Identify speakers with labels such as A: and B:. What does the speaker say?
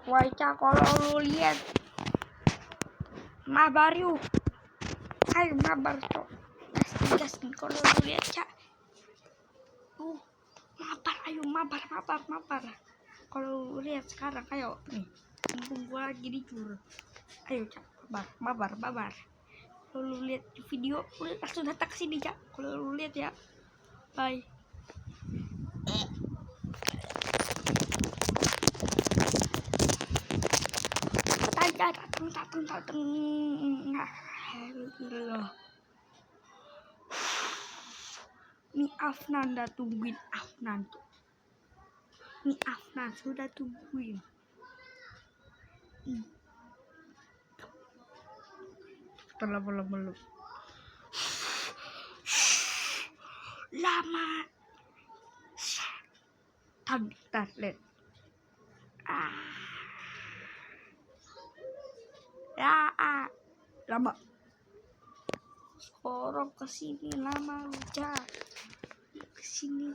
A: Wah, Cak, kalau lu lihat mabar yuk. Ayo mabar, Cok. Gaskin kalau lu lihat, Cak. Mabar, ayo mabar. Kalau lu lihat sekarang, ayo nih. Mumpung gua lagi di jur. Ayo, Cak, mabar. Kalau lu lihat video, lu langsung datang ke sini, Cak. Kalau lu lihat ya. Bye. Datang. Alhamdulillah. Nih Afnan dah tungguin Afnan tuh. Nih Afnan sudah tungguin. Lama. Lama. Tar, lihat. Lama. Sekarang kesini lama Cak. Kesini.